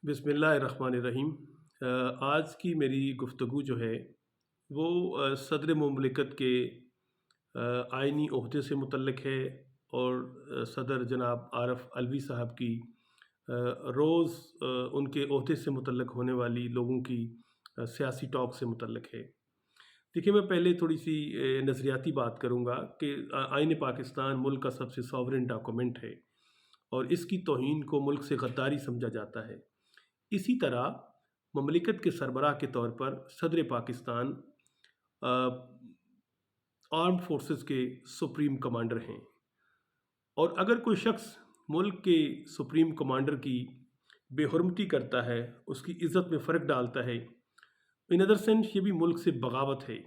बिस्मिल्लाहिर्रहमानिर्रहीम। आज की मेरी गुफ्तगू जो है वो सदर मुमलिकत के आइनी ओहदे से मुतल्लिक है और सदर जनाब आरफ अलवी साहब की रोज़ उनके ओहदे से मुतल्लिक होने वाली लोगों की सियासी टॉक से मुतल्लिक है। देखिए, मैं पहले थोड़ी सी नज़रियाती बात करूँगा कि आइन पाकिस्तान मुल्क का सबसे सॉवरेन डॉक्यूमेंट है और इसकी तौहीन को मुल्क से गद्दारी समझा जाता है। इसी तरह ममलिकत के सरबराह के तौर पर सदर पाकिस्तान आर्म्ड फोर्सेस के सुप्रीम कमांडर हैं और अगर कोई शख्स मुल्क के सुप्रीम कमांडर की बेहुरमती करता है, उसकी इज़्ज़त में फ़र्क डालता है, इन अदर सेंस ये भी मुल्क से बगावत है।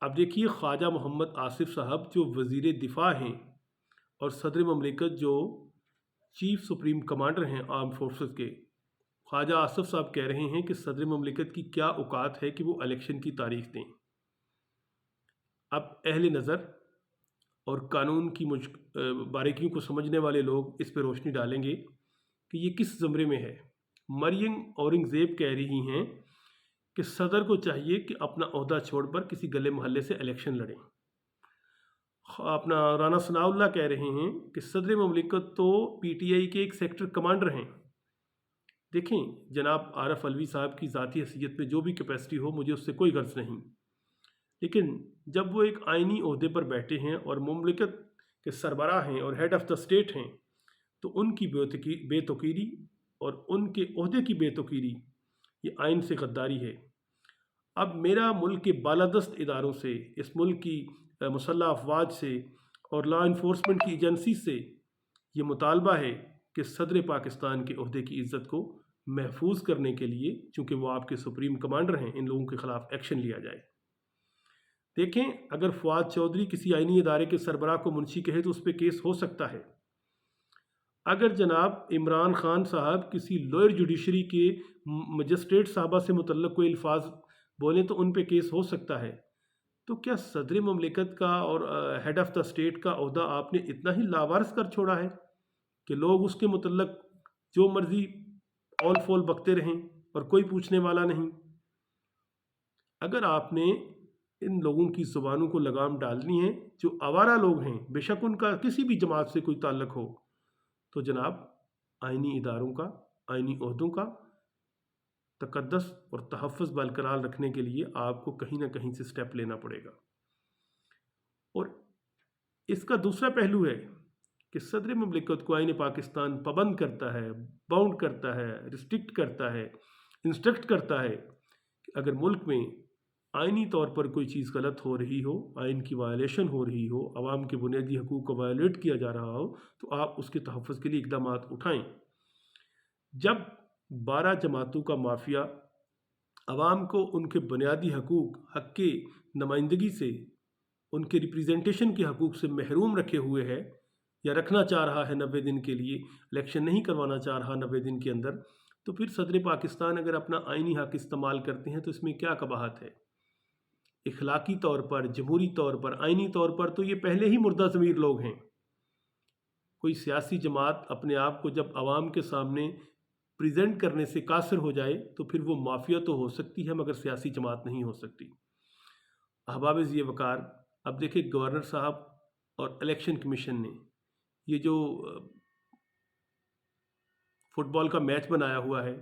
अब देखिए, ख्वाजा मोहम्मद आसिफ साहब जो वज़ीर दिफा हैं और सदर ममलिकत जो चीफ़ सुप्रीम कमांडर हैं आर्म फोर्सेस के, ख्वाजा आसिफ साहब कह रहे हैं कि सदर ममलिकत की क्या औकात है कि वो इलेक्शन की तारीख दें। अब अहले नज़र और कानून की बारीकियों को समझने वाले लोग इस पर रोशनी डालेंगे कि ये किस ज़मरे में है। मरियम औरंगज़ेब कह रही हैं कि सदर को चाहिए कि अपना ओहदा छोड़कर किसी गले मोहल्ले से इलेक्शन लड़ें। अपना राना सनाउल्लाह कह रहे हैं कि सदर ममलिकत तो PTI के एक सेक्टर कमांडर हैं। देखें, जनाब आरफ अलवी साहब की ज़ाती हैसियत में जो भी कैपेसिटी हो, मुझे उससे कोई गर्ज नहीं, लेकिन जब वो एक आइनी ओहदे पर बैठे हैं और मुमलिकत के सरबराह हैं और हेड ऑफ़ द स्टेट हैं, तो उनकी बेतौकीरी और उनके ओहदे की बेतौकीरी ये आइन से गद्दारी है। अब मेरा मुल्क के बालादस्त इदारों से, इस मुल्क की मुसल्लह अफवाज से और लॉ इन्फोर्समेंट की एजेंसी से ये मुतालबा है कि सदर पाकिस्तान के ओहदे की इज़्ज़त को महफूज करने के लिए, चूँकि वो आपके सुप्रीम कमांडर हैं, इन लोगों के ख़िलाफ़ एक्शन लिया जाए। देखें, अगर फवाद चौधरी किसी आइनी इदारे के सरबराह को मुंशी कहे तो उस पर केस हो सकता है। अगर जनाब इमरान खान साहब किसी लोअर जुडिशरी के मजिस्ट्रेट साहबा से मुतल्लिक कोई अल्फाज बोलें तो उन पे केस हो सकता है। तो क्या सदर ममलिकत का और हेड ऑफ़ द स्टेट का ओहदा आपने इतना ही लावारिस कर छोड़ा है कि लोग उसके मुतल्लिक जो मर्ज़ी ऑल फोल बकते रहें और कोई पूछने वाला नहीं? अगर आपने इन लोगों की ज़ुबानों को लगाम डालनी है, जो आवारा लोग हैं, बेशक उनका किसी भी जमात से कोई ताल्लुक़ हो, तो जनाब आइनी इदारों का, आइनी ओहदों का तक़द्दुस और तहफ़्फ़ुज़ बरकरार रखने के लिए आपको कहीं ना कहीं से स्टेप लेना पड़ेगा। और इसका दूसरा पहलू है कि सदर ममलिकत को आइन पाकिस्तान पाबंद करता है, बाउंड करता है, रिस्ट्रिक्ट करता है, इंस्ट्रक्ट करता है कि अगर मुल्क में आइनी तौर पर कोई चीज़ गलत हो रही हो, आइन की वायलेशन हो रही हो, आवाम के बुनियादी हकूक़ को वायलेट किया जा रहा हो, तो आप उसके तहफ़्फ़ुज़ के लिए इक़दामात उठाएँ। जब 12 जमातों का माफिया आवाम को उनके बुनियादी हकूक़, हक़ की नुमाइंदगी से, उनके रिप्रेजेंटेशन के हकूक़ से महरूम रखे हुए है या रखना चाह रहा है 90 दिन के लिए, इलेक्शन नहीं करवाना चाह रहा 90 दिन के अंदर, तो फिर सदर पाकिस्तान अगर अपना आइनी हक़ इस्तेमाल करते हैं तो इसमें क्या कबाहत है? इखलाकी तौर पर, जमहूरी तौर पर, आइनी तौर पर तो ये पहले ही मुर्दा ज़मीर लोग हैं। कोई सियासी जमात अपने आप को जब आवाम के सामने प्रेजेंट करने से कासिर हो जाए तो फिर वो माफिया तो हो सकती है मगर सियासी जमात नहीं हो सकती। अहबाब ज़ी वक़ार, अब देखिए, गवर्नर साहब और इलेक्शन कमीशन ने ये जो फ़ुटबॉल का मैच बनाया हुआ है,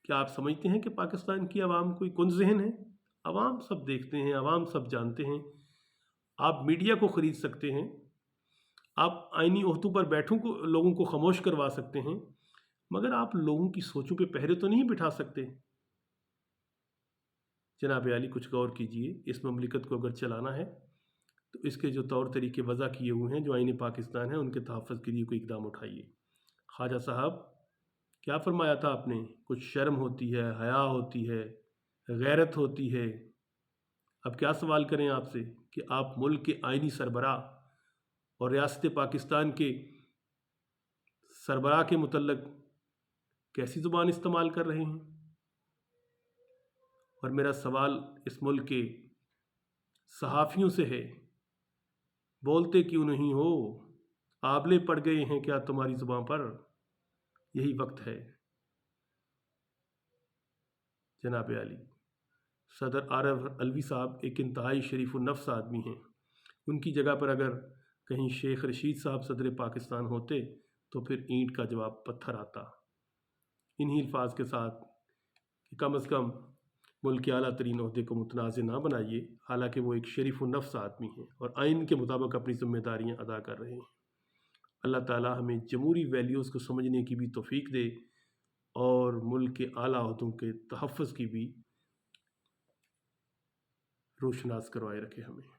क्या आप समझते हैं कि पाकिस्तान की आवाम कोई कुंज़-ज़हन है? आवाम सब देखते हैं, आवाम सब जानते हैं। आप मीडिया को ख़रीद सकते हैं, आप आइनी ओहदों पर बैठों को लोगों को खामोश करवा सकते हैं, मगर आप लोगों की सोचों पे पहरे तो नहीं बिठा सकते। जनाब आली, कुछ गौर कीजिए। इस ममलिकत को अगर चलाना है तो इसके जो तौर तरीके वज़ा किए हुए हैं, जो आइन पाकिस्तान है, उनके तहफ़्फ़ुज़ के लिए कोई इक़दाम उठाइए। ख्वाजा साहब, क्या फ़रमाया था आपने? कुछ शर्म होती है, हया होती है, गैरत होती है। अब क्या सवाल करें आपसे कि आप मुल्क के आइनी सरबराह और रियासत पाकिस्तान के सरबराह के मुतल्लिक़ कैसी ज़ुबान इस्तेमाल कर रहे हैं? और मेरा सवाल इस मुल्क के सहाफ़ियों से है, बोलते क्यों नहीं हो? आबले पड़ गए हैं क्या तुम्हारी ज़ुबान पर? यही वक्त है جناب علی۔ صدر عارف علوی صاحب ایک انتہائی شریف النفس آدمی ہیں، ان کی جگہ پر اگر کہیں شیخ رشید صاحب صدر پاکستان ہوتے تو پھر اینٹ کا جواب پتھر آتا۔ انہی الفاظ کے ساتھ کہ کم از کم ملک کے اعلیٰ ترین عہدے کو متنازع نہ بنائیے، حالانکہ وہ ایک شریف النفس آدمی ہیں اور آئین کے مطابق اپنی ذمہ داریاں ادا کر رہے ہیں۔ اللہ تعالیٰ ہمیں جمہوری ویلیوز کو سمجھنے کی بھی توفیق دے اور ملک کے اعلیٰ عہدوں کے تحفظ کی بھی روشناس کروائے رکھے ہمیں۔